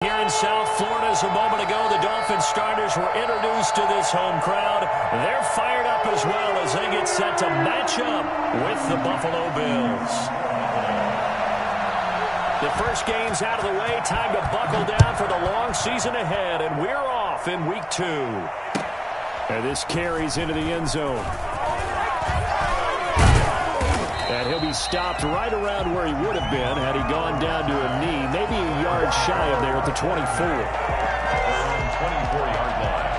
Here in South Florida, as a moment ago, the Dolphins starters were introduced to this home crowd. They're fired up as well as they get set to match up with the Buffalo Bills. The first game's out of the way. Time to buckle down for the long season ahead, and we're off in week 2. And this carries into the end zone. And he'll be stopped right around where he would have been had he gone down to a knee, maybe a yard shy of there at the 24. 24-yard line.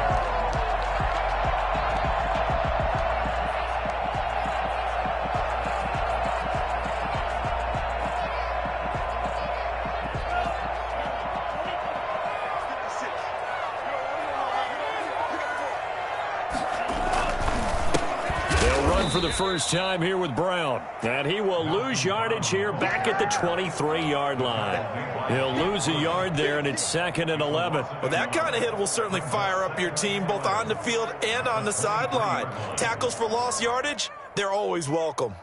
For the first time here with Brown. And he will lose yardage here back at the 23-yard line. He'll lose a yard there, and it's 2nd and 11. Well, that kind of hit will certainly fire up your team both on the field and on the sideline. Tackles for lost yardage, they're always welcome.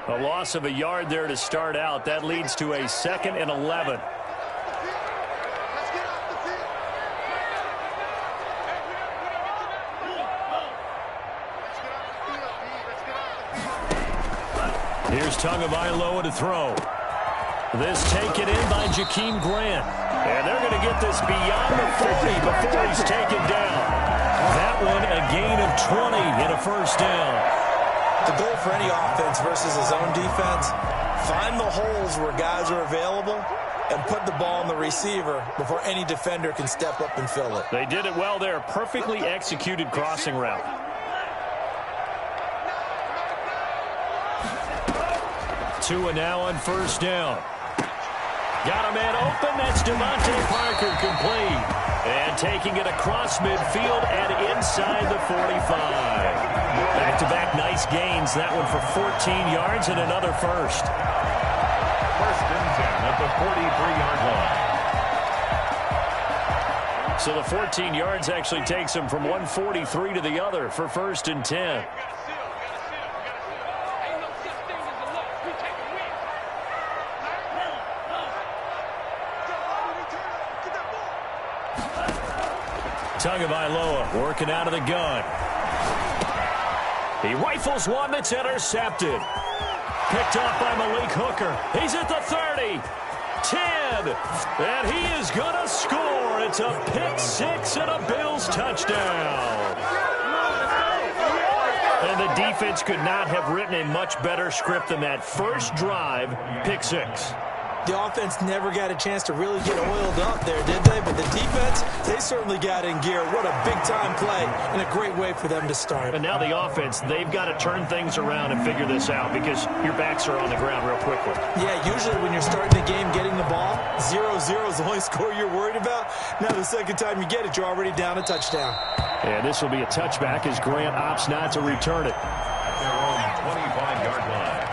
A loss of a yard there to start out. That leads to a 2nd and 11. Here's Tagovailoa to throw. This taken in by Jakeem Grant. And they're going to get this beyond the 40 before he's taken down. That one a gain of 20 in a first down. The goal for any offense versus his own defense, find the holes where guys are available and put the ball on the receiver before any defender can step up and fill it. They did it well there. Perfectly executed crossing route. Tua now on first down. Got a man open. That's Devontae Parker complete. And taking it across midfield and inside the 45. Back-to-back nice gains. That one for 14 yards and another first. First and 10 at the 43-yard line. So the 14 yards actually takes him from 143 to the other for 1st and 10. Tagovailoa working out of the gun. He rifles one that's intercepted. Picked off by Malik Hooker. He's at the 30. 10. And he is going to score. It's a pick 6 and a Bills touchdown. And the defense could not have written a much better script than that first drive, pick 6. The offense never got a chance to really get oiled up there, did they? But the defense, they certainly got in gear. What a big-time play and a great way for them to start. And now the offense, they've got to turn things around and figure this out because your backs are on the ground real quickly. Yeah, usually when you're starting the game getting the ball, 0-0 is the only score you're worried about. Now the second time you get it, you're already down a touchdown. And this will be a touchback as Grant opts not to return it. At their own 25-yard line.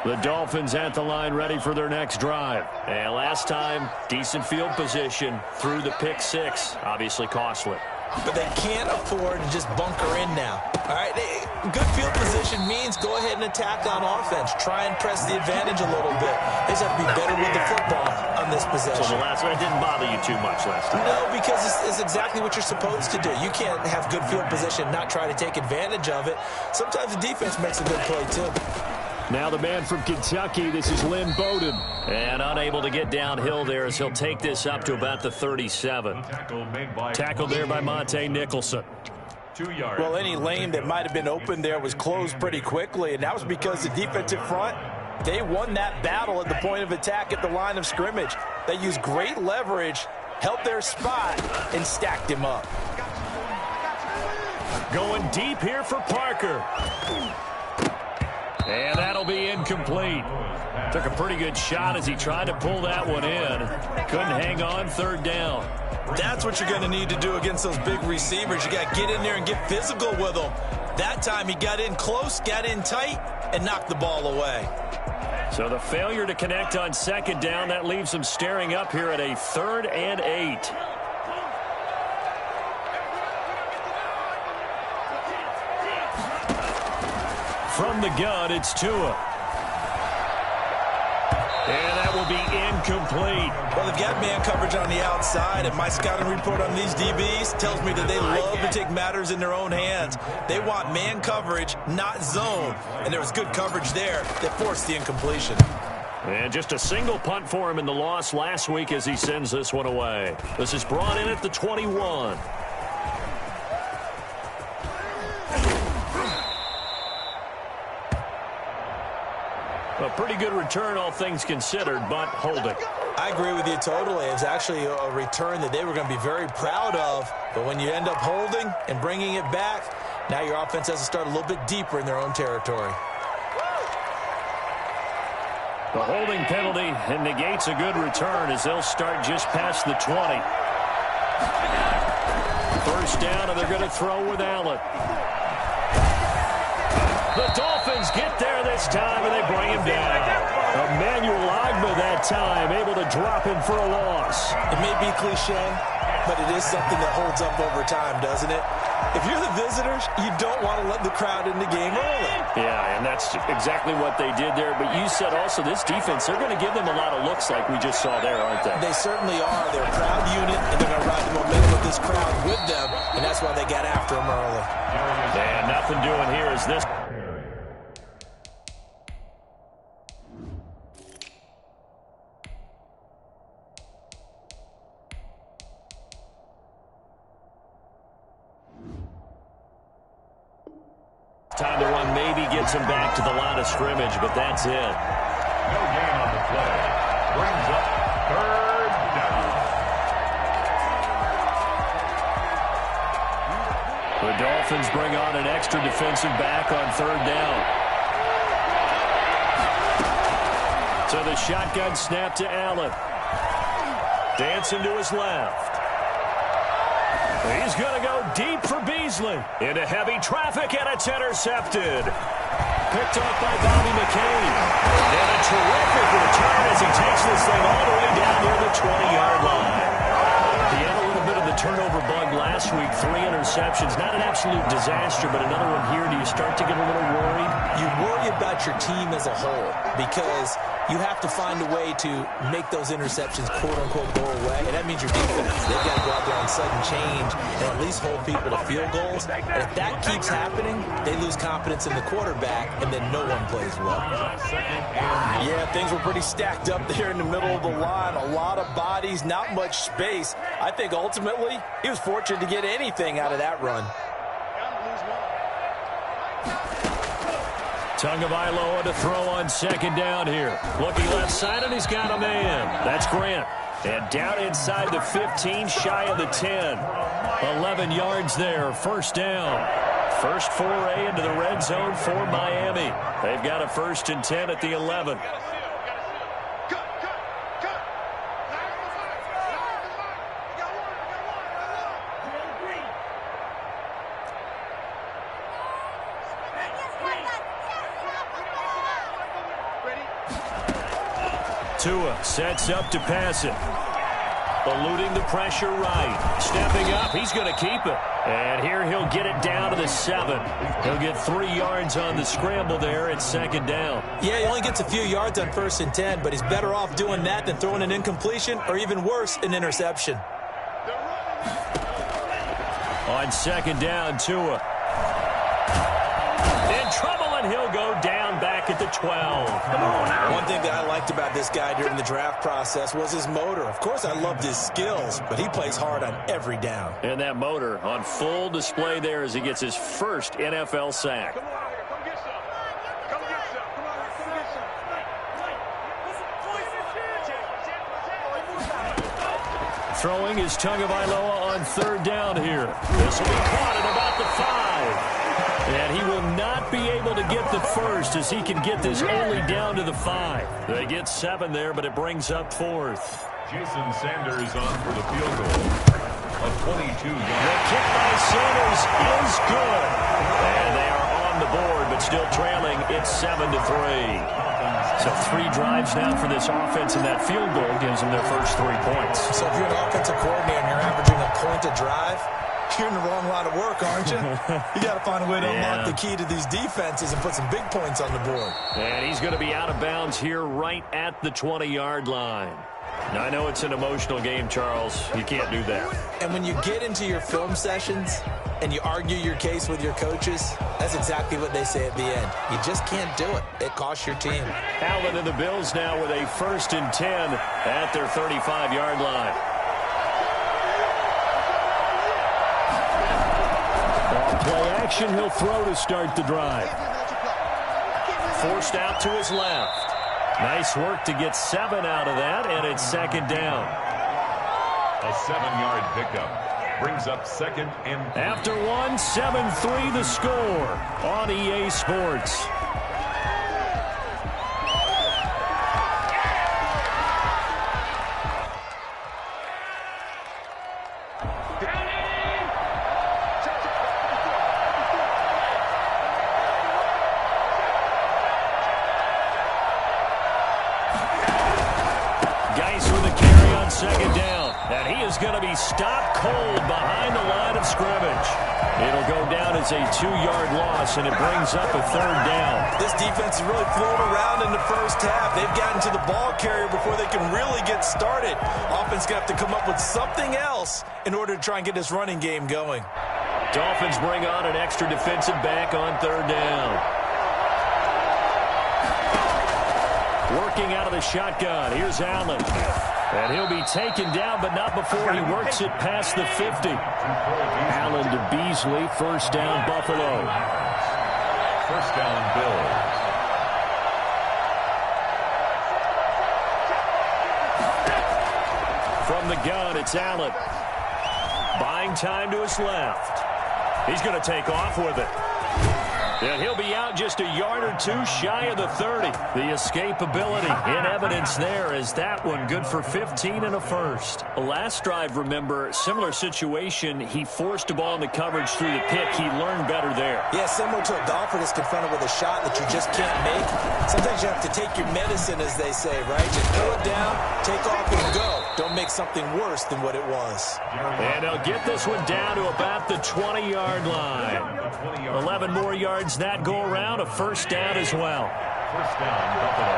The Dolphins at the line ready for their next drive. And last time, decent field position through the pick 6. Obviously costly. But they can't afford to just bunker in now. All right, good field position means go ahead and attack on offense. Try and press the advantage a little bit. They just have to be better with the football on this possession. So the last one didn't bother you too much last time. No, because it's exactly what you're supposed to do. You can't have good field position and not try to take advantage of it. Sometimes the defense makes a good play, too. Now the man from Kentucky, this is Lynn Bowden. And unable to get downhill there as he'll take this up to about the 37. Tackled there by Monte Nicholson. 2 yards. Well, any lane that might have been open there was closed pretty quickly, and that was because the defensive front, they won that battle at the point of attack at the line of scrimmage. They used great leverage, held their spot, and stacked him up. Going deep here for Parker. And that'll be incomplete. Took a pretty good shot as he tried to pull that one in. Couldn't hang on, 3rd down. That's what you're going to need to do against those big receivers. You got to get in there and get physical with them. That time he got in close, got in tight, and knocked the ball away. So the failure to connect on 2nd down, that leaves him staring up here at a 3rd and 8. From the gun, it's Tua. And that will be incomplete. Well, they've got man coverage on the outside, and my scouting report on these DBs tells me that they love to take matters in their own hands. They want man coverage, not zone. And there was good coverage there that forced the incompletion. And just a single punt for him in the loss last week as he sends this one away. This is brought in at the 21. A pretty good return, all things considered, but holding. I agree with you totally. It's actually a return that they were going to be very proud of. But when you end up holding and bringing it back, now your offense has to start a little bit deeper in their own territory. The holding penalty negates a good return as they'll start just past the 20. First down, and they're going to throw with Allen. The Dolphins get there this time, and they bring him down. Emmanuel Ogbah that time, able to drop him for a loss. It may be cliche, but it is something that holds up over time, doesn't it? If you're the visitors, you don't want to let the crowd in the game early. Yeah, and that's exactly what they did there. But you said also this defense, they're going to give them a lot of looks like we just saw there, aren't they? They certainly are. They're a proud unit, and they're going to ride the momentum of this crowd with them, and that's why they got after them early. And nothing doing here is this. Time to run maybe gets him back to the line of scrimmage, but that's it. No gain on the play. Brings up third down. The Dolphins bring on an extra defensive back on third down. So the shotgun snap to Allen. Dancing to his left. He's going to go deep for Beasley. Into heavy traffic, and it's intercepted. Picked up by Bobby McCain. And a terrific return as he takes this thing all the way down near the 20-yard line. He had a little bit of the turnover bug last week. 3 interceptions. Not an absolute disaster, but another one here. Do you start to get a little worried? You worry about your team as a whole because you have to find a way to make those interceptions, quote-unquote, go away. And that means your defense. They've got to go out there on sudden change and at least hold people to field goals. And if that keeps happening, they lose confidence in the quarterback, and then no one plays well. Yeah, things were pretty stacked up there in the middle of the line. A lot of bodies, not much space. I think ultimately he was fortunate to get anything out of that run. Tagovailoa to throw on second down here. Looking left side, and he's got a man. That's Grant. And down inside the 15, shy of the 10. 11 yards there, first down. First foray into the red zone for Miami. They've got a 1st and 10 at the 11. Tua sets up to pass it. Eluding the pressure right. Stepping up, he's going to keep it. And here he'll get it down to the 7. He'll get 3 yards on the scramble there at second down. Yeah, he only gets a few yards on 1st and 10, but he's better off doing that than throwing an incompletion or even worse, an interception. On second down, Tua. In trouble, and he'll go down back at the 12. One thing that I liked about this guy during the draft process was his motor. Of course, I loved his skills, but he plays hard on every down. And that motor on full display there as he gets his first NFL sack. Throwing is Tagovailoa on third down here. This will be caught at about the 5. And he will not be able to get the first as he can get this only down to the 5. They get 7 there, but it brings up 4th. Jason Sanders on for the field goal. A 22-yard. The kick by Sanders is good. And they are on the board, but still trailing. It's 7-3. So 3 drives now for this offense, and that field goal gives them their first 3 points. So if you're an offensive coordinator and you're averaging a point a drive, you're in the wrong line of work, aren't you? You got to find a way to unlock the key to these defenses and put some big points on the board. And he's going to be out of bounds here right at the 20-yard line. Now, I know it's an emotional game, Charles. You can't do that. And when you get into your film sessions and you argue your case with your coaches, that's exactly what they say at the end. You just can't do it. It costs your team. Allen and the Bills now with a 1st and 10 at their 35-yard line. On play action, he'll throw to start the drive. Forced out to his left. Nice work to get 7 out of that, and it's 2nd down. A 7-yard pickup brings up 2nd and 3. After 1, 7-3 the score on EA Sports. Second down, and he is going to be stopped cold behind the line of scrimmage. It'll go down as a 2-yard loss, and it brings up a 3rd down. This defense is really floating around in the first half. They've gotten to the ball carrier before they can really get started. Offense going to have to come up with something else in order to try and get this running game going. Dolphins bring on an extra defensive back on 3rd down. Working out of the shotgun, here's Allen. And he'll be taken down, but not before he works it past the 50. Allen to Beasley, 1st down, Buffalo. 1st down, Bills. From the gun, it's Allen. Buying time to his left. He's going to take off with it. And he'll be out just a yard or 2 shy of the 30. The escapability in evidence there as that one good for 15 and a 1st. Last drive, remember, similar situation. He forced a ball in the coverage through the pick. He learned better there. Yeah, similar to a golfer that's confronted with a shot that you just can't make. Sometimes you have to take your medicine, as they say, right? Just throw it down, take off, and go. Don't make something worse than what it was. And they'll get this one down to about the 20-yard line. 11 more yards that go around, a 1st down as well. 1st down, Buffalo.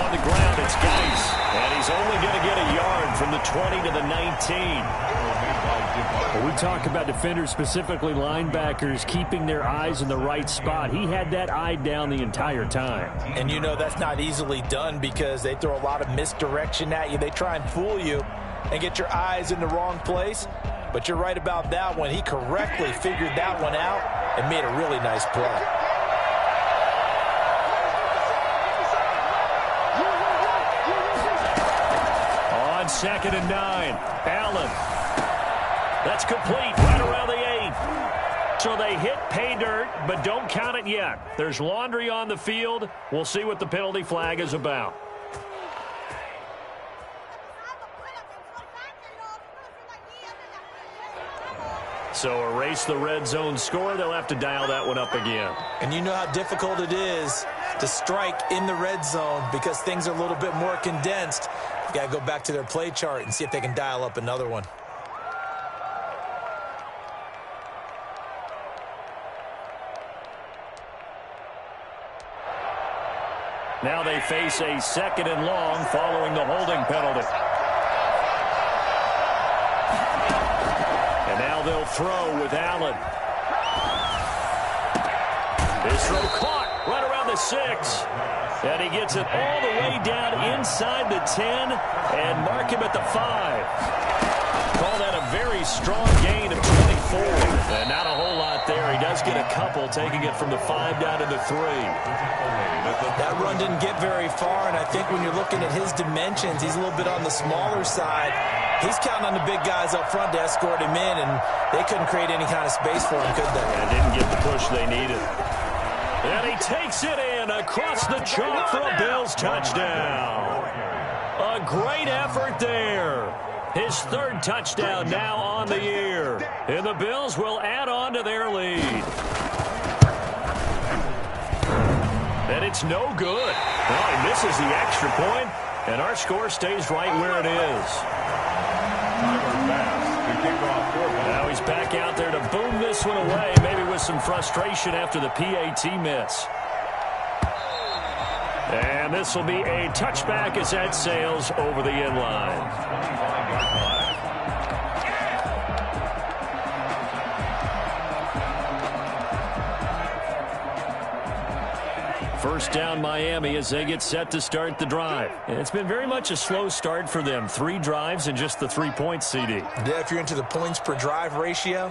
On the ground, it's Geis, and he's only going to get a yard from the 20 to the 19. Well, we talk about defenders, specifically linebackers, keeping their eyes in the right spot. He had that eye down the entire time. And you know that's not easily done because they throw a lot of misdirection at you. They try and fool you and get your eyes in the wrong place. But you're right about that one. He correctly figured that one out and made a really nice play. On 2nd and 9, Allen. That's complete right around the 8. So they hit pay dirt, but don't count it yet. There's laundry on the field. We'll see what the penalty flag is about. So erase the red zone score. They'll have to dial that one up again. And you know how difficult it is to strike in the red zone because things are a little bit more condensed. You got to go back to their play chart and see if they can dial up another one. Now they face a 2nd and long following the holding penalty. And now they'll throw with Allen. His throw caught right around the 6. And he gets it all the way down inside the 10 and mark him at the 5. Call that a very strong gain of 24. And not a whole lot there. He does get a couple, taking it from the 5 down to the 3. That run didn't get very far, and I think when you're looking at his dimensions, he's a little bit on the smaller side. He's counting on the big guys up front to escort him in, and they couldn't create any kind of space for him, could they? And didn't get the push they needed. And he takes it in across the chalk for a Bills touchdown. A great effort there. His 3rd touchdown now on the year. And the Bills will add on to their lead. And it's no good. Well, he misses the extra point. And our score stays right where it is. Now he's back out there to boom this one away, maybe with some frustration after the PAT miss. And this will be a touchback as that sails over the end line. First down Miami as they get set to start the drive. And it's been very much a slow start for them. 3 drives and just the 3 points, CD. Yeah, if you're into the points per drive ratio,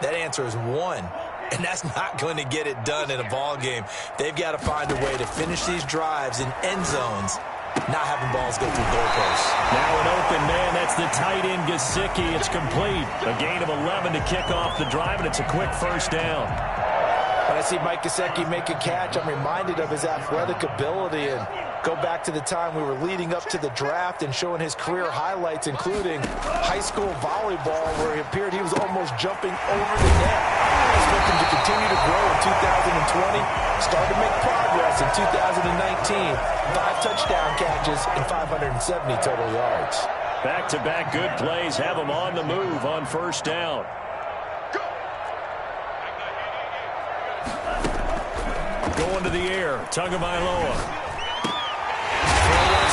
that answer is 1. And that's not going to get it done in a ball game. They've got to find a way to finish these drives in end zones, not having balls go through goalposts. Now an open man. That's the tight end, Gesicki. It's complete. A gain of 11 to kick off the drive, and it's a quick first down. When I see Mike Gesicki make a catch, I'm reminded of his athletic ability and go back to the time we were leading up to the draft and showing his career highlights, including high school volleyball, where it appeared he was almost jumping over the net. I expect him to continue to grow in 2020, start to make progress in 2019. 5 touchdown catches and 570 total yards. Back-to-back good plays have him on the move on first down. Going to the air, Tagovailoa.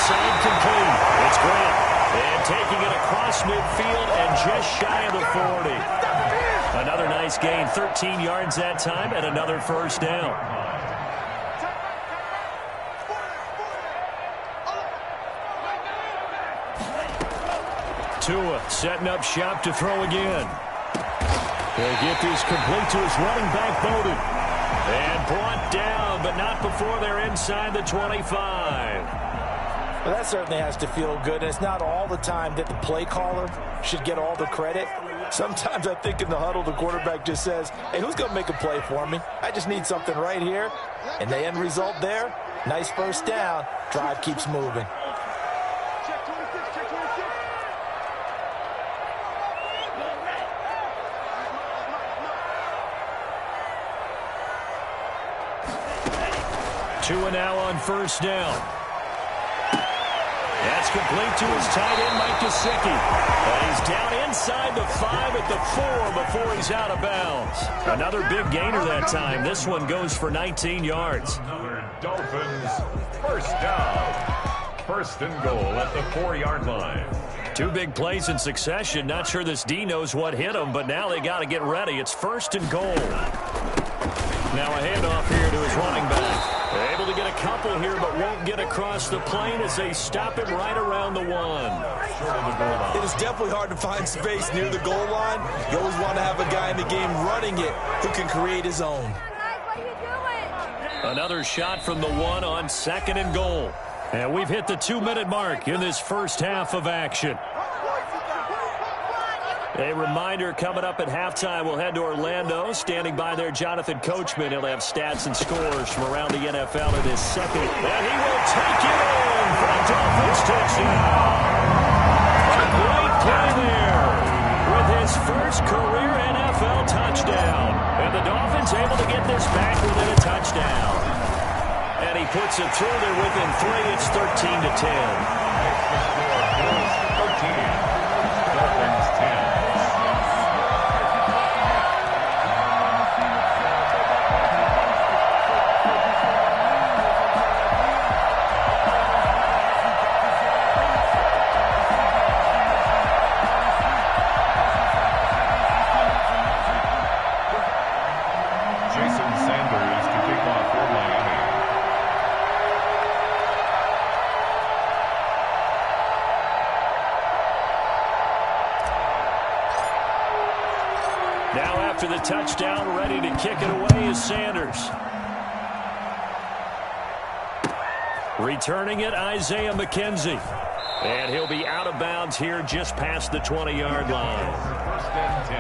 Side complete. It's Grant. And taking it across midfield and just shy of the 40. Another nice gain, 13 yards that time, and another first down. Tua setting up shop to throw again. He'll get this complete to his running back, Bowden. And brought down, but not before they're inside the 25. Well, that certainly has to feel good. And it's not all the time that the play caller should get all the credit. Sometimes I think in the huddle, the quarterback just says, hey, who's going to make a play for me? I just need something right here. And the end result there, nice first down. Drive keeps moving. Tua now on first down. That's complete to his tight end, Mike Gesicki. He's down inside the 5 at the 4 before he's out of bounds. Another big gainer that time. This one goes for 19 yards. Dolphins, first down. First and goal at the 4-yard line. 2 big plays in succession. Not sure this D knows what hit him, but now they got to get ready. It's first and goal. Now a handoff here to his running back. They're able to get a couple here, but won't get across the plane as they stop it right around the 1. It is definitely hard to find space near the goal line. You always want to have a guy in the game running it who can create his own. Another shot from the 1 on second and goal. And we've hit the 2-minute mark in this first half of action. A reminder, coming up at halftime, we'll head to Orlando. Standing by there, Jonathan Coachman. He'll have stats and scores from around the NFL in his second. And he will take it in for a Dolphins touchdown. A great play there with his first career NFL touchdown. And the Dolphins able to get this back within a touchdown. And he puts it through there within 3. It's 13-10. 13. Dolphins 10. After the touchdown, ready to kick it away is Sanders. Returning it, Isaiah McKenzie. And he'll be out of bounds here just past the 20-yard line. First and 10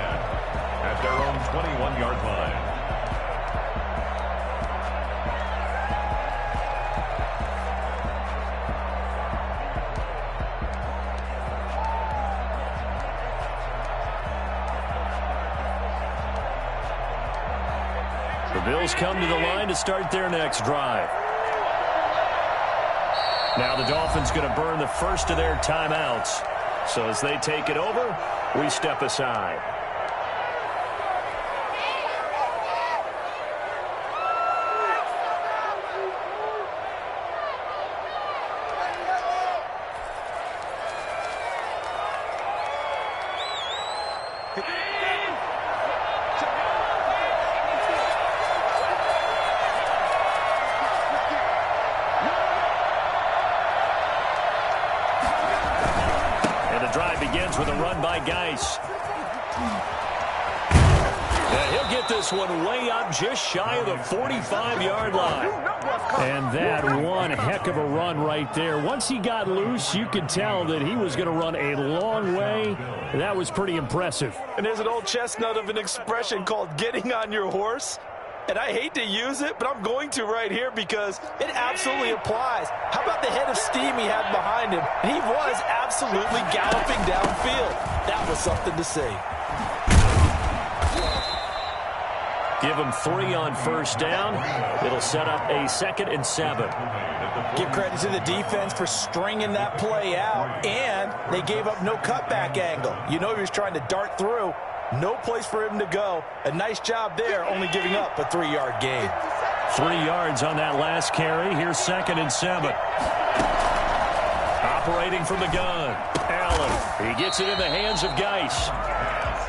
at their own 21-yard line. The Bills come to the line to start their next drive. Now the Dolphins going to burn the first of their timeouts. So as they take it over, we step aside. With a run by Geis. Yeah, he'll get this one way up just shy of the 45-yard line. And that one heck of a run right there. Once he got loose, you could tell that he was going to run a long way. That was pretty impressive. And there's an old chestnut of an expression called getting on your horse. And I hate to use it, but I'm going to right here because it absolutely applies. How about the head of steam he had behind him? And he was absolutely galloping downfield. That was something to see. Give him 3 on first down. It'll set up a 2nd and 7. Give credit to the defense for stringing that play out. And they gave up no cutback angle. You know he was trying to dart through. No place for him to go. A nice job there, only giving up a 3-yard gain. 3 yards on that last carry. Here's 2nd and 7. Operating from the gun. Allen. He gets it in the hands of Geis.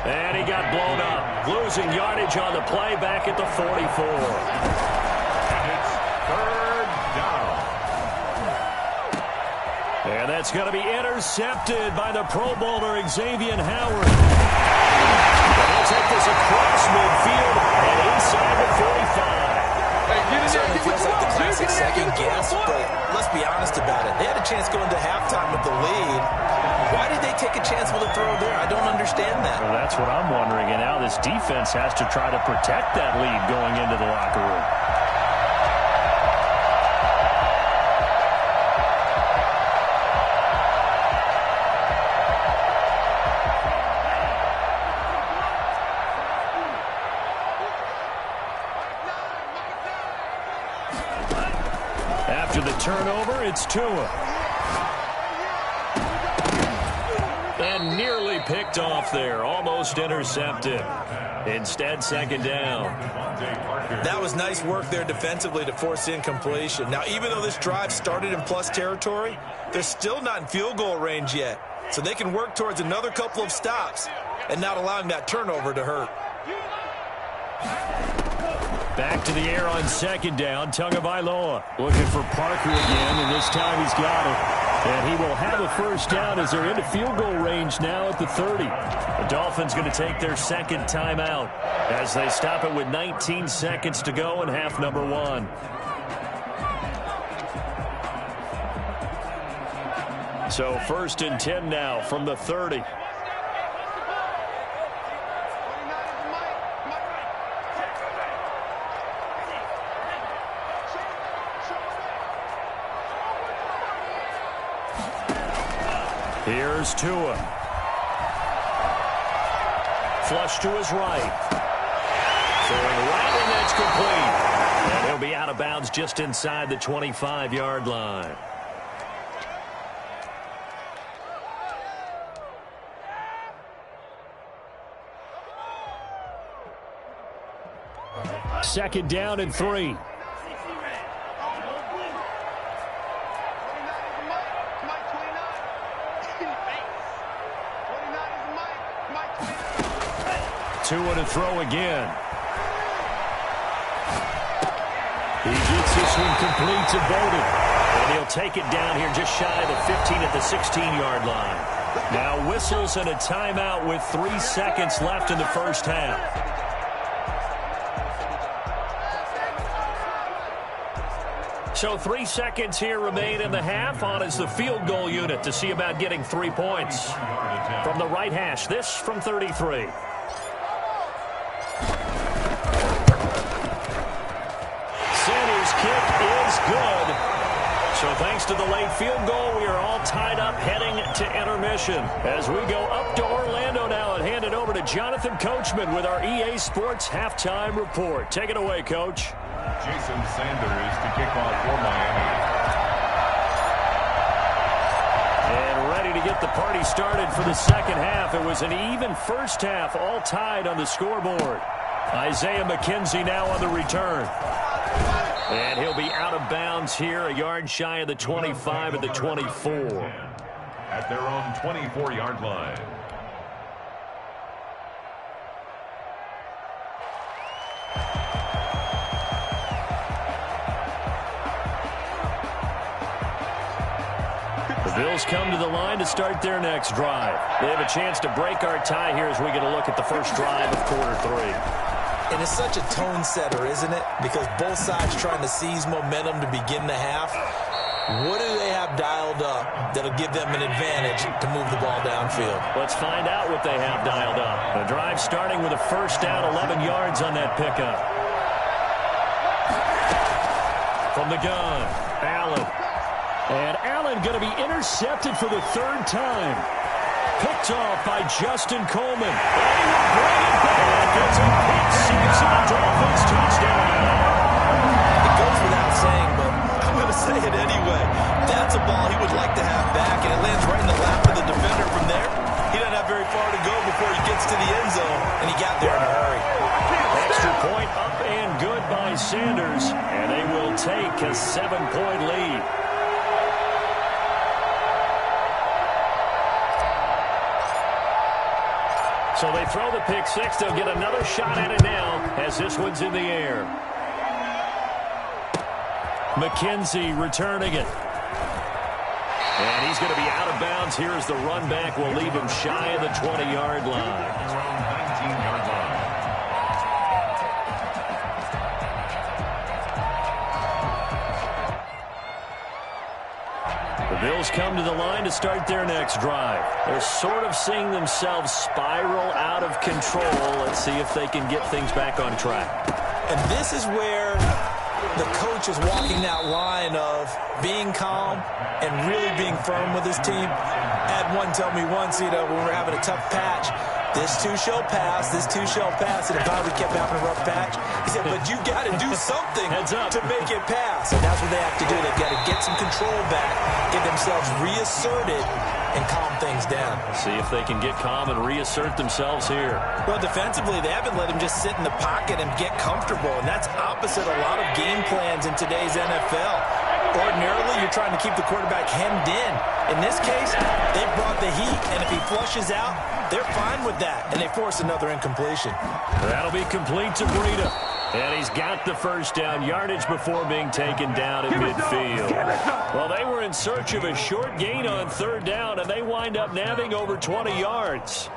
And he got blown up. Losing yardage on the play back at the 44. It's 3rd down. And that's going to be intercepted by the Pro Bowler Xavier Howard. They'll take this across midfield and inside the 45. It certainly feels like the classic second guess, but let's be honest about it. They had a chance going to halftime with the lead. Why did they take a chance with a throw there? I don't understand that. Well, that's what I'm wondering. And now this defense has to try to protect that lead going into the locker room. After the turnover, it's Tua. And nearly picked off there. Almost intercepted. Instead, 2nd down. That was nice work there defensively to force incompletion. Now, even though this drive started in plus territory, they're still not in field goal range yet. So they can work towards another couple of stops and not allowing that turnover to hurt. Back to the air on 2nd down. Tagovailoa looking for Parker again, and this time he's got it. And he will have a first down as they're into field goal range now at the 30. The Dolphins going to take their 2nd timeout as they stop it with 19 seconds to go in half number 1. So 1st and 10 now from the 30. Here's Tua. Flush to his right. Throwing right, and that's complete. And he'll be out of bounds just inside the 25-yard line. Second down and 3. Tua to throw again. He gets this one complete to Bowden. And he'll take it down here just shy of the 15 at the 16-yard line. Now whistles and a timeout with 3 seconds left in the first half. So 3 seconds here remain in the half. On is the field goal unit to see about getting 3 points. From the right hash, this from 33. Kick is good. So thanks to the late field goal, we are all tied up heading to intermission. As we go up to Orlando now and hand it over to Jonathan Coachman with our EA Sports Halftime Report. Take it away, Coach. Jason Sanders to kick off for Miami. get the party started for the second half. It was an even first half, all tied on the scoreboard. Isaiah McKenzie now on the return. And he'll be out of bounds here, a yard shy of the 25 at the 24. At their own 24-yard line. The Bills come to the line to start their next drive. They have a chance to break our tie here as we get a look at the first drive of quarter 3. And it's such a tone setter, isn't it? Because both sides trying to seize momentum to begin the half. What do they have dialed up that'll give them an advantage to move the ball downfield? Let's find out what they have dialed up. The drive starting with a first down, 11 yards on that pickup. From the gun, Allen. And Allen going to be intercepted for the third time. Picked off by Justin Coleman. And he will bring it back. It's a pick six and a Dolphins touchdown. It goes without saying, but I'm going to say it anyway. That's a ball he would like to have back, and it lands right in the lap of the defender from there. He doesn't have very far to go before he gets to the end zone, and he got there in a hurry. Extra point up and good by Sanders, and they will take a 7-point lead. So they throw the pick six. They'll get another shot at it now as this one's in the air. McKenzie returning it. And he's going to be out of bounds here as the run back will leave him shy of the 20-yard line. Around 19-yard line. The Bills come to the line to start their next drive. They're sort of seeing themselves spiral out of control. Let's see if they can get things back on track. And this is where the coach is walking that line of being calm and really being firm with his team. I had one tell me once, when we were having a tough patch, this too shall pass, this too shall pass. And if we kept having a rough patch, he said, but you got to do something to make it pass. And that's what they have to do. They've got to get some control back, get themselves reasserted, and calm things down. See if they can get calm and reassert themselves here. Well, defensively, they haven't let him just sit in the pocket and get comfortable, and that's opposite a lot of game plans in today's NFL. Ordinarily, you're trying to keep the quarterback hemmed in. In this case, they brought the heat, and if he flushes out, they're fine with that, and they force another incompletion. That'll be complete to Breida. And he's got the first down, yardage before being taken down at midfield. Well, they were in search of a short gain on third down, and they wind up nabbing over 20 yards.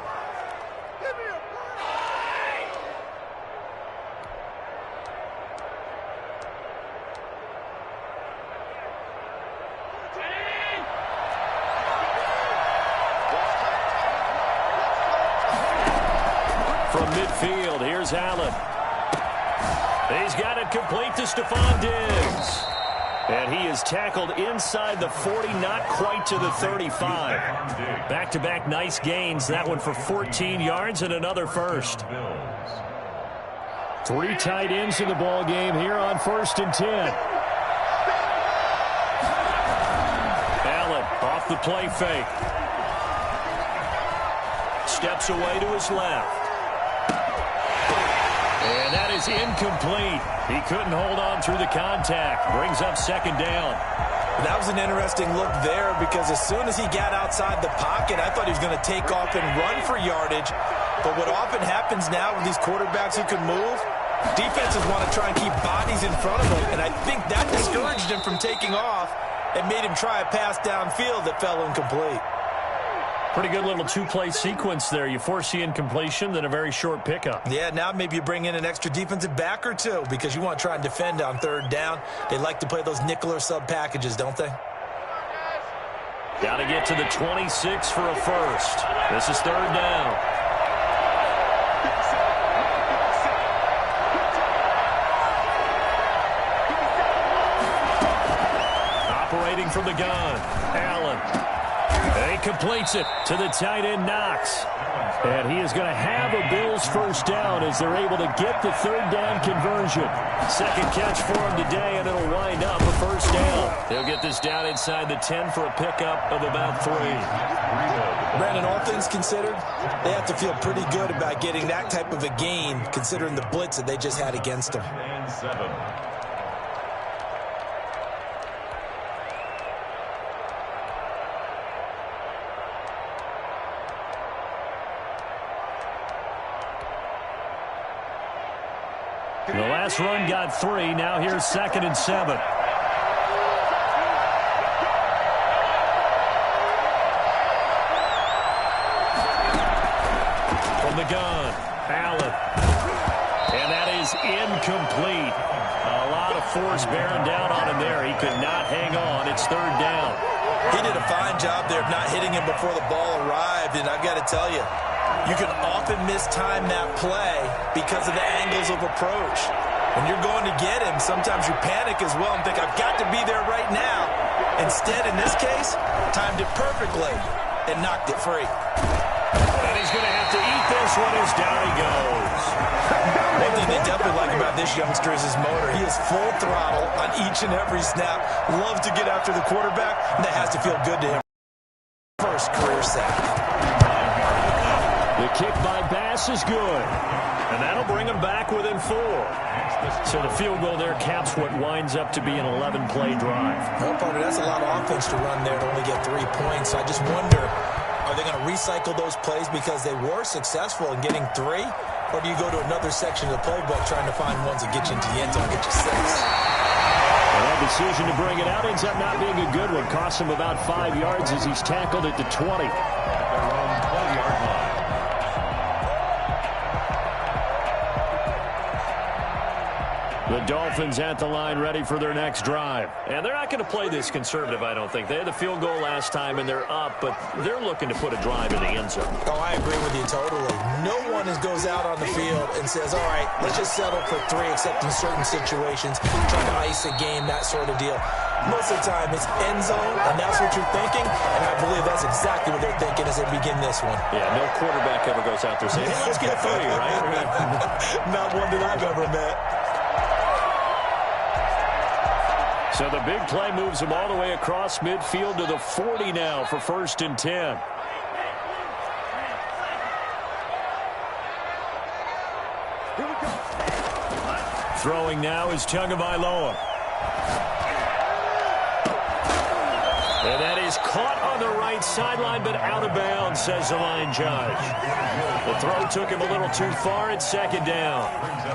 From midfield, here's Allen. He's got it complete to Stephon Diggs. And he is tackled inside the 40, not quite to the 35. Back-to-back nice gains. That one for 14 yards and another first. 3 tight ends in the ball game here on 1st and 10. Allen off the play fake. Steps away to his left. And that is incomplete. He couldn't hold on through the contact. Brings up second down. That was an interesting look there because as soon as he got outside the pocket, I thought he was going to take off and run for yardage. But what often happens now with these quarterbacks who can move, defenses want to try and keep bodies in front of them. And I think that discouraged him from taking off and made him try a pass downfield that fell incomplete. Pretty good little 2-play sequence there. You force the incompletion, then a very short pickup. Yeah, now maybe you bring in an extra defensive back or two because you want to try and defend on third down. They like to play those nickel or sub packages, don't they? Got to get to the 26 for a first. This is third down. Operating from the gun, Allen. And he completes it to the tight end, Knox. And he is going to have a Bills first down as they're able to get the third down conversion. Second catch for him today, and it'll wind up a first down. He'll get this down inside the 10 for a pickup of about 3. Brandon, all things considered, they have to feel pretty good about getting that type of a gain, considering the blitz that they just had against them. And 7. The last run got 3. Now here's 2nd and 7. From the gun, Allen. And that is incomplete. A lot of force bearing down on him there. He could not hang on. It's 3rd down. He did a fine job there of not hitting him before the ball arrived, and I've got to tell you, you can often mistime that play because of the angles of approach. When you're going to get him, sometimes you panic as well and think, I've got to be there right now. Instead, in this case, timed it perfectly and knocked it free. And he's going to have to eat this one as down he goes. One thing they definitely like about this youngster is his motor. He is full throttle on each and every snap. Loves to get after the quarterback, and that has to feel good to him. First career sack. The kick by Bass is good. And that'll bring him back within 4. So the field goal there caps what winds up to be an 11-play drive. Well, partner, that's a lot of offense to run there to only get 3 points. So I just wonder, are they going to recycle those plays because they were successful in getting 3? Or do you go to another section of the playbook trying to find ones that get you into the end zone and get you 6? Well, that decision to bring it out ends up not being a good one. Costs him about 5 yards as he's tackled at the 20. The Dolphins at the line ready for their next drive. And they're not going to play this conservative, I don't think. They had the field goal last time, and they're up, but they're looking to put a drive in the end zone. Oh, I agree with you totally. No one goes out on the field and says, all right, let's just settle for 3, except in certain situations, trying to ice a game, that sort of deal. Most of the time, it's end zone, and that's what you're thinking, and I believe that's exactly what they're thinking as they begin this one. Yeah, no quarterback ever goes out there saying, hey, let's get 3, right? Not one that I've ever met. So the big play moves him all the way across midfield to the 40 now for 1st and 10. Throwing now is Tagovailoa. And that is caught on the right sideline, but out of bounds, says the line judge. The throw took him a little too far. It's 2nd down.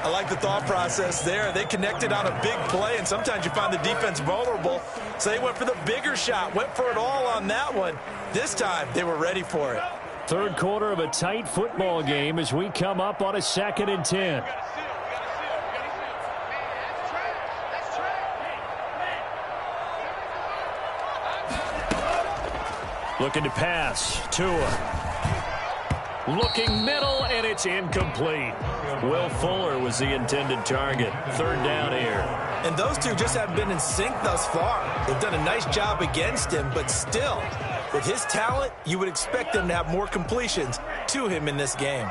I like the thought process there. They connected on a big play, and sometimes you find the defense vulnerable. So they went for the bigger shot, went for it all on that one. This time, they were ready for it. 3rd quarter of a tight football game as we come up on a 2nd and 10. Looking to pass. Tua. Looking middle, and it's incomplete. Will Fuller was the intended target. 3rd down here. And those two just haven't been in sync thus far. They've done a nice job against him, but still, with his talent, you would expect them to have more completions to him in this game.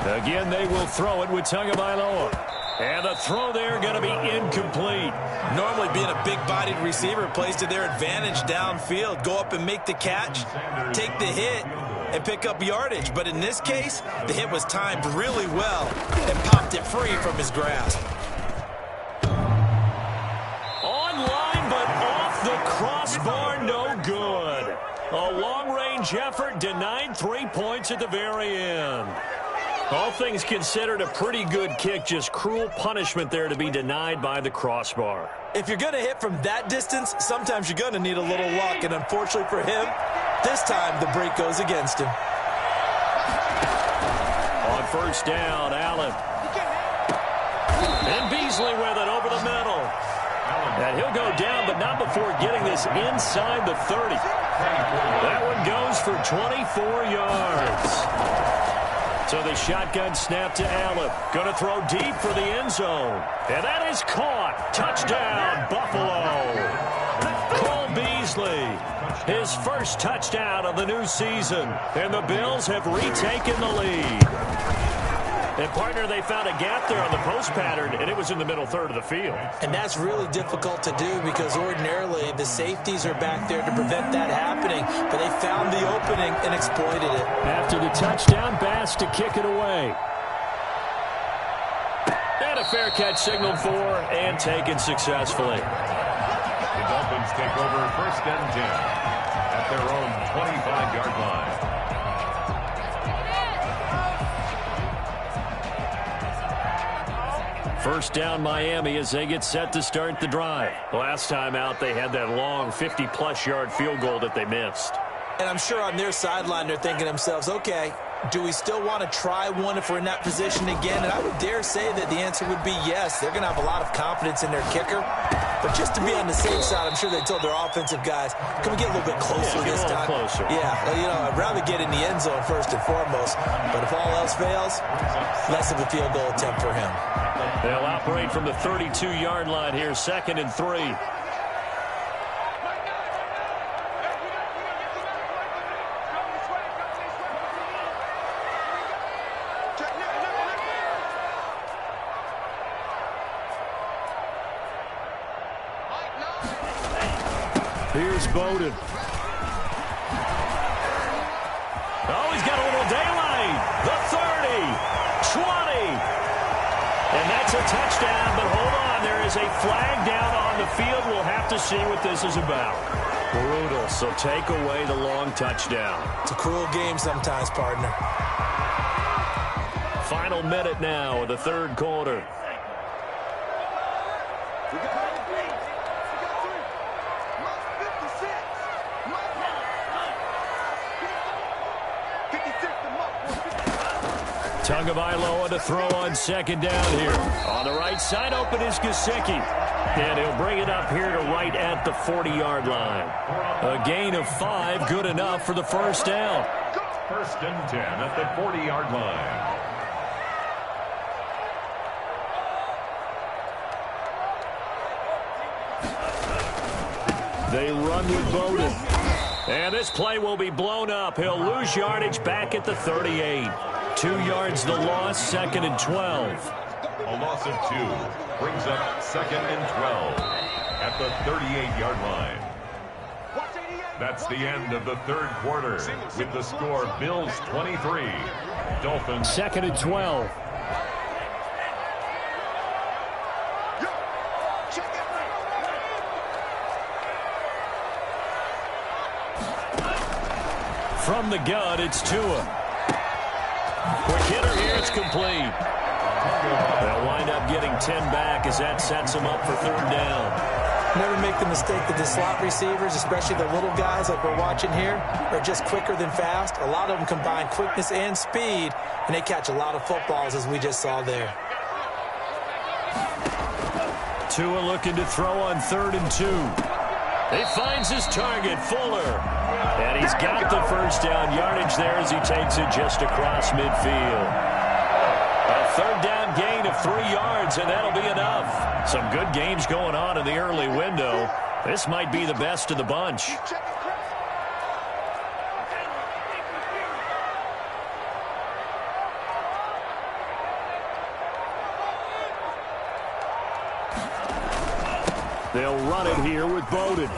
Again, they will throw it with Tagovailoa. And the throw there going to be incomplete. Normally being a big-bodied receiver plays to their advantage downfield. Go up and make the catch, take the hit, and pick up yardage. But in this case, the hit was timed really well and popped it free from his grasp. Online, but off the crossbar, no good. A long-range effort denied 3 points at the very end. All things considered, a pretty good kick, just cruel punishment there to be denied by the crossbar. If you're going to hit from that distance, sometimes you're going to need a little luck, and unfortunately for him, this time the break goes against him. On 1st down, Allen. And Beasley with it over the middle. And he'll go down, but not before getting this inside the 30. That one goes for 24 yards. So the shotgun snap to Allen. Going to throw deep for the end zone. And that is caught. Touchdown, Buffalo. Cole Beasley, his first touchdown of the new season. And the Bills have retaken the lead. And, partner, they found a gap there on the post pattern, and it was in the middle third of the field. And that's really difficult to do because ordinarily the safeties are back there to prevent that happening. But they found the opening and exploited it. After the touchdown, Bass to kick it away. And a fair catch signaled for and taken successfully. The Dolphins take over 1st and 10 at their own 25-yard line. First down Miami as they get set to start the drive. Last time out, they had that long 50-plus yard field goal that they missed. And I'm sure on their sideline they're thinking to themselves, okay, do we still want to try one if we're in that position again? And I would dare say that the answer would be yes. They're going to have a lot of confidence in their kicker. But just to be on the safe side, I'm sure they told their offensive guys, can we get a little bit closer this time? Closer. Yeah, well, I'd rather get in the end zone first and foremost. But if all else fails, less of a field goal attempt for him. They'll operate from the 32-yard line here, 2nd and 3. Here's Bowden. Oh, he's got a little daylight. The 30, 20. And that's a touchdown, but hold on. There is a flag down on the field. We'll have to see what this is about. Brutal, so take away the long touchdown. It's a cruel game sometimes, partner. Final minute now of the third quarter. Tagovailoa to throw on 2nd down here. On the right side, open is Gesicki. And he'll bring it up here to right at the 40-yard line. A gain of 5, good enough for the first down. 1st and 10 at the 40-yard line. They run with Bowden. And this play will be blown up. He'll lose yardage back at the 38. 2 yards the loss, 2nd and 12. A loss of 2 brings up 2nd and 12 at the 38-yard line. That's the end of the third quarter with the score Bills 23, Dolphins 2nd and 12. From the gun, it's Tua. Quick hitter here, it's complete. They'll wind up getting 10 back as that sets them up for 3rd down. Never make the mistake that the slot receivers, especially the little guys like we're watching here, are just quicker than fast. A lot of them combine quickness and speed, and they catch a lot of footballs, as we just saw there. Tua looking to throw on 3rd and 2. He finds his target, Fuller. And he's got the first down yardage there as he takes it just across midfield. A 3rd down gain of 3 yards, and that'll be enough. Some good games going on in the early window. This might be the best of the bunch. They'll run it here with Bowden.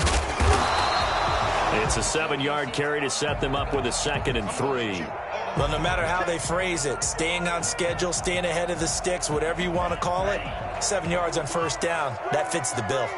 It's a 7-yard carry to set them up with a 2nd and 3. Well, no matter how they phrase it, staying on schedule, staying ahead of the sticks, whatever you want to call it, 7 yards on 1st down, that fits the bill.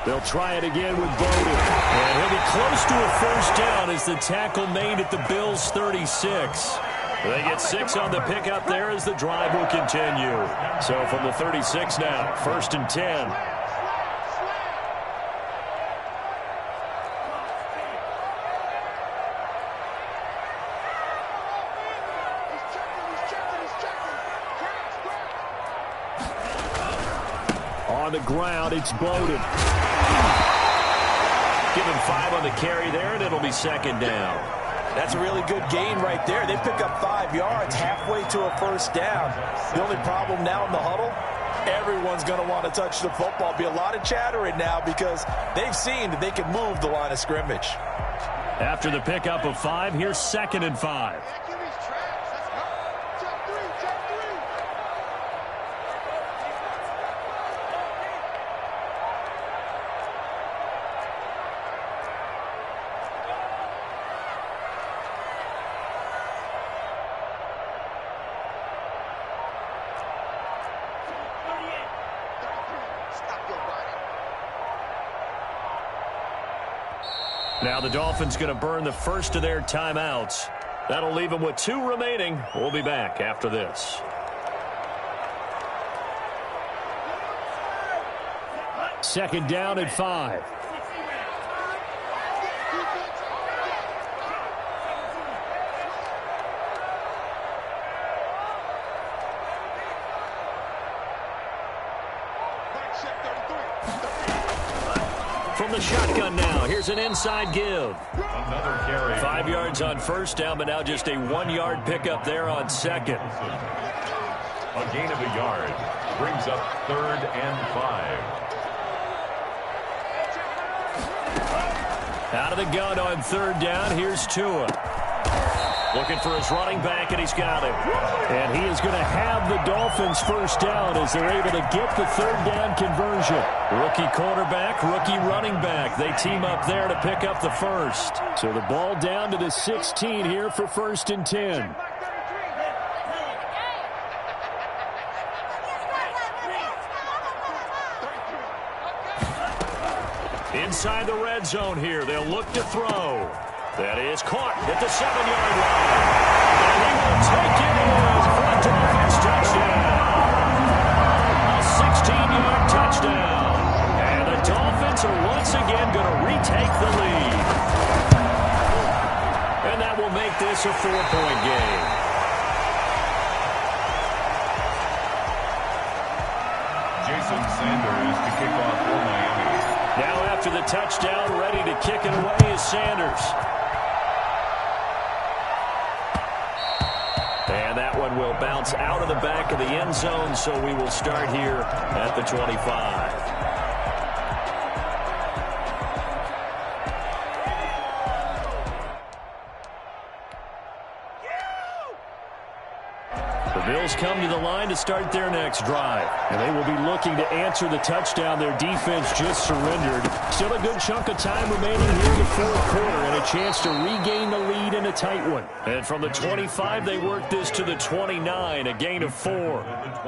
They'll try it again with Bowden. And he'll be close to a first down as the tackle made at the Bills' 36. They get 6 on the pickup there as the drive will continue. So from the 36 now, 1st and 10. On the ground, it's Bowden. Give him 5 on the carry there, and it'll be 2nd down. That's a really good gain right there. They pick up 5 yards halfway to a first down. The only problem now in the huddle, Everyone's going to want to touch the football. Be a lot of chattering now because they've seen that they can move the line of scrimmage. After the pickup of 5, here's 2nd and 5. Now the Dolphins going to burn the first of their timeouts. That'll leave them with 2 remaining. We'll be back after this. Second down and 5. From the shotgun now, here's an inside give. Another carry. 5 yards on first down, but now just a 1-yard pickup there on second. A gain of a yard brings up 3rd and 5. Out of the gun on 3rd down, here's Tua. Looking for his running back, and he's got him. And he is going to have the Dolphins first down as they're able to get the 3rd down conversion. Rookie quarterback, rookie running back. They team up there to pick up the first. So the ball down to the 16 here for 1st and 10. Inside the red zone here, they'll look to throw. That is caught at the 7-yard line. And he will take it in for a Dolphins touchdown. A 16-yard touchdown. And the Dolphins are once again going to retake the lead. And that will make this a 4-point game. Jason Sanders to kick off for Miami. Now after the touchdown, ready to kick it away is Sanders. And that one will bounce out of the back of the end zone, so we will start here at the 25. The Bills come to the line to start their next drive. And they will be looking to answer the touchdown their defense just surrendered. Still a good chunk of time remaining here in the 4th quarter and a chance to regain the lead in a tight one. And from the 25, they work this to the 29, a gain of 4.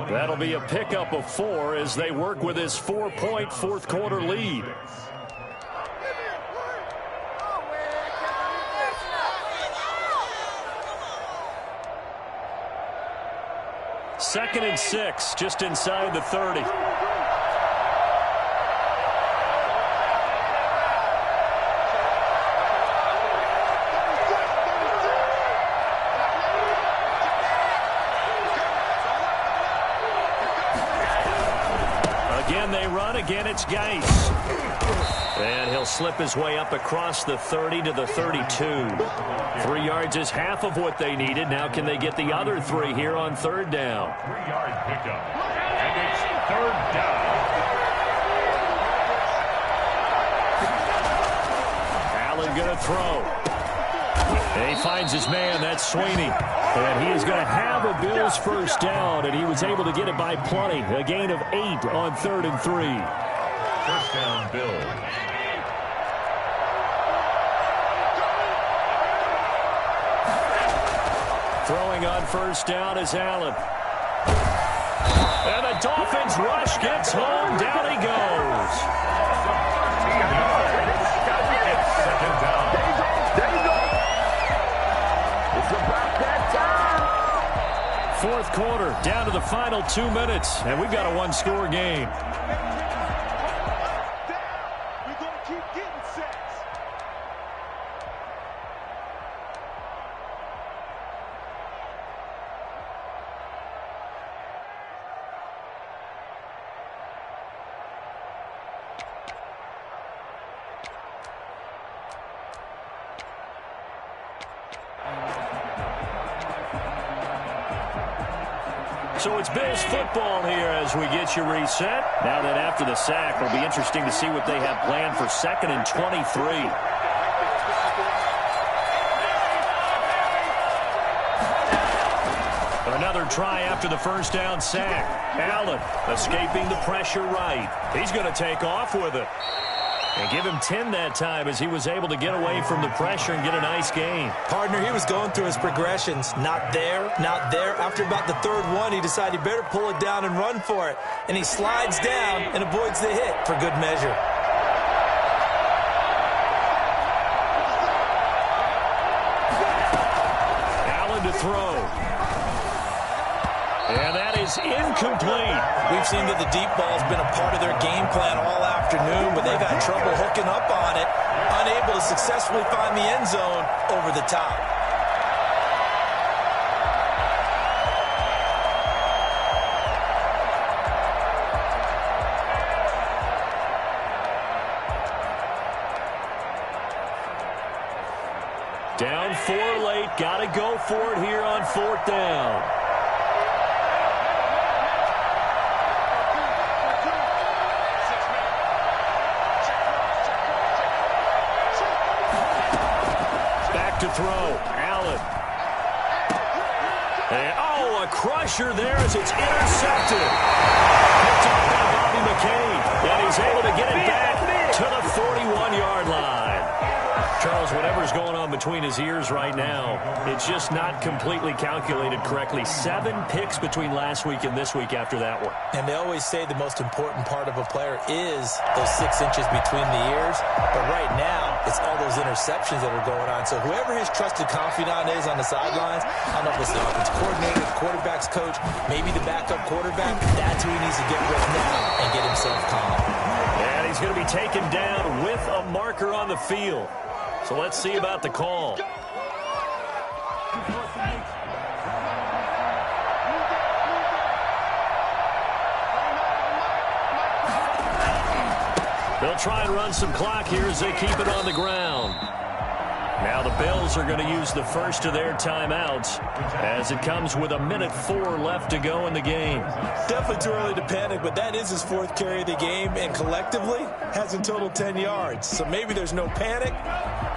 That'll be a pickup of 4 as they work with this 4-point 4th quarter lead. Second and 6, just inside the 30. Again, they run. Again, it's Geis. And he'll slip his way up across the 30 to the 32. 3 yards is half of what they needed. Now can they get the other 3 here on 3rd down? 3-yard pickup. And it's 3rd down. Allen going to throw. And he finds his man. That's Sweeney. And he is going to have a Bills first down, and he was able to get it by plenty. A gain of 8 on 3rd and 3. First down, Bills. Throwing on first down is Allen. And the Dolphins rush gets home. Down he goes. It's 2nd down. There you go. It's about that time. 4th quarter, down to the final 2 minutes. And we've got a 1-score game. We're going to keep getting sacks. So it's Bills football here as we get you reset. Now that after the sack, it'll be interesting to see what they have planned for 2nd and 23. Another try after the first down sack. Allen escaping the pressure right. He's going to take off with it. And give him 10 that time as he was able to get away from the pressure and get a nice gain. Partner, he was going through his progressions. Not there, not there. After about the third one, he decided he better pull it down and run for it. And he slides down and avoids the hit for good measure. Allen to throw. And that is incomplete. We've seen that the deep ball's been a part of their game plan all afternoon, but they've had trouble hooking up on it, unable to successfully find the end zone over the top. Down 4 late, got to go for it here on 4th down. To throw, Allen. And, oh, a crusher there as it's intercepted. Picked off by Bobby McCain. And he's able to get it back to the 41-yard line. Charles, whatever's going on between his ears right now, it's just not completely calculated correctly. 7 picks between last week and this week after that one. And they always say the most important part of a player is those 6 inches between the ears. But right now, it's all those interceptions that are going on. So whoever his trusted confidant is on the sidelines, I don't know if it's the offensive coordinator, the quarterback's coach, maybe the backup quarterback, that's who he needs to get with now and get himself calm. And he's going to be taken down with a marker on the field. So let's see about the call. They'll try and run some clock here as they keep it on the ground. Now the Bills are going to use the first of their timeouts as it comes with 1:04 left to go in the game. Definitely too early to panic, but that is his 4th carry of the game, and collectively has in total 10 yards. So maybe there's no panic,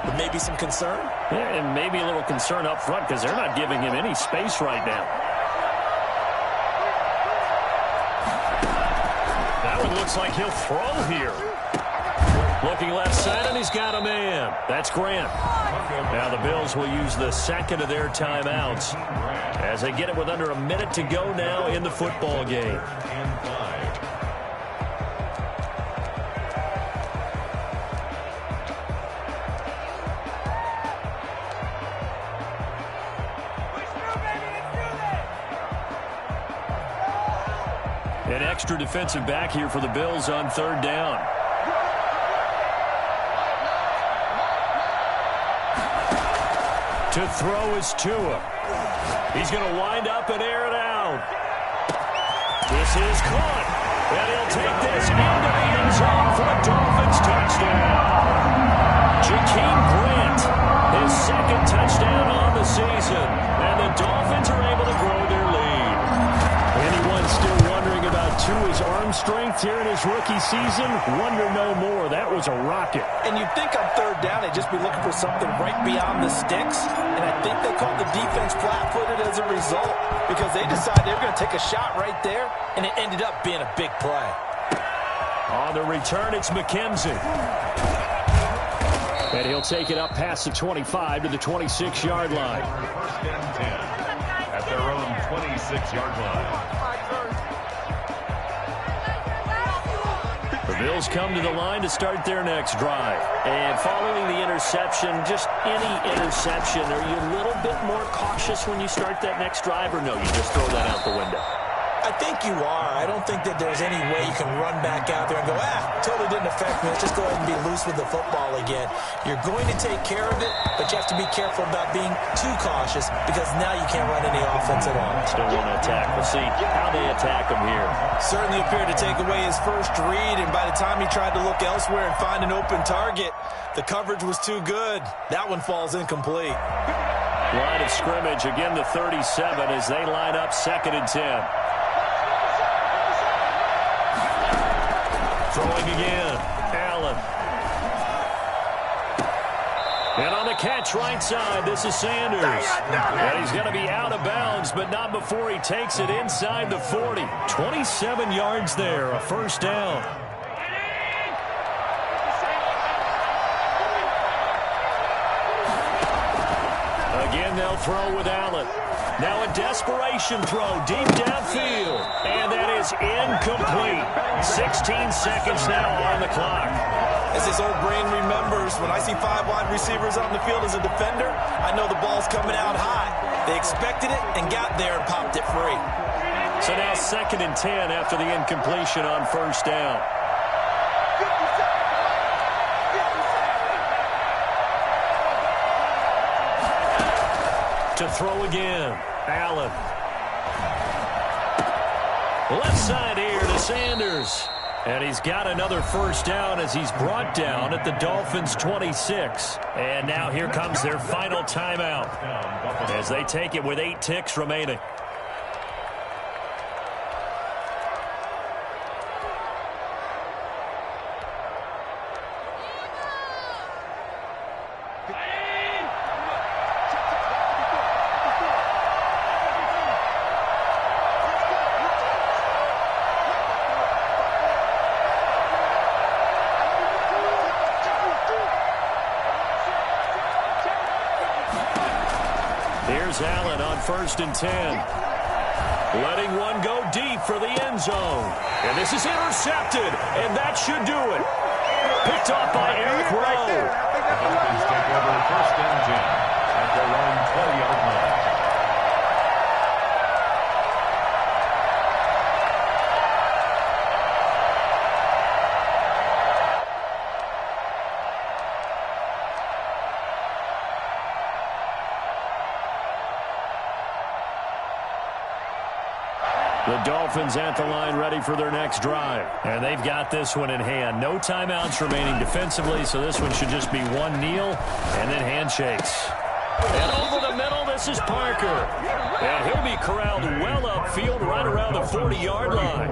but maybe some concern. Yeah, and maybe a little concern up front because they're not giving him any space right now. That one looks like he'll throw here. Looking left side, and he's got a man. That's Grant. Now the Bills will use the second of their timeouts as they get it with under a minute to go now in the football game. An extra defensive back here for the Bills on 3rd down. To throw is Tua. He's going to wind up and air it out. This is caught. And he'll take this into the end zone for a Dolphins touchdown. Jakeem Grant, his 2nd touchdown on the season. And the Dolphins are able to grow their lead. Anyone still wondering about Tua's arm strength here in his rookie season? Wonder no more. That was a rocket. And you'd think on 3rd down they'd just be looking for something right beyond the sticks. And I think they called the defense flat-footed as a result because they decided they were going to take a shot right there, and it ended up being a big play. On the return, it's McKenzie. And he'll take it up past the 25 to the 26-yard line. 1st and 10 at their own 26-yard line. The Bills come to the line to start their next drive. And following the interception, just any interception, are you a little bit more cautious when you start that next drive, or no, you just throw that out the window? I think you are. I don't think that there's any way you can run back out there and go, totally didn't affect me. Let's just go ahead and be loose with the football again. You're going to take care of it, but you have to be careful about being too cautious because now you can't run any offense at all. Still want to attack. We'll see how they attack him here. Certainly appeared to take away his first read, and by the time he tried to look elsewhere and find an open target, the coverage was too good. That one falls incomplete. Line of scrimmage, again the 37 as they line up 2nd and 10. Throwing again. Allen. And on the catch right side, this is Sanders. And he's going to be out of bounds, but not before he takes it inside the 40. 27 yards there, a first down. Again, they'll throw with Allen. Now a desperation throw deep downfield. And that is incomplete. 16 seconds now on the clock. As his old brain remembers, when I see 5 wide receivers on the field as a defender, I know the ball's coming out high. They expected it and got there and popped it free. So now 2nd and 10 after the incompletion on first down. To throw again, Allen. Left side here to Sanders. And he's got another first down as he's brought down at the Dolphins' 26. And now here comes their final timeout as they take it with 8 ticks remaining. Here's Allen on 1st and 10. Letting one go deep for the end zone. And this is intercepted, and that should do it. Picked off by Eric Rowe. The Dolphins take over 1st and 10 at their own 20-yard line. The Dolphins at the line ready for their next drive. And they've got this one in hand. No timeouts remaining defensively, so this one should just be one kneel and then handshakes. And over the middle, this is Parker. And he'll be corralled well upfield right around the 40-yard line.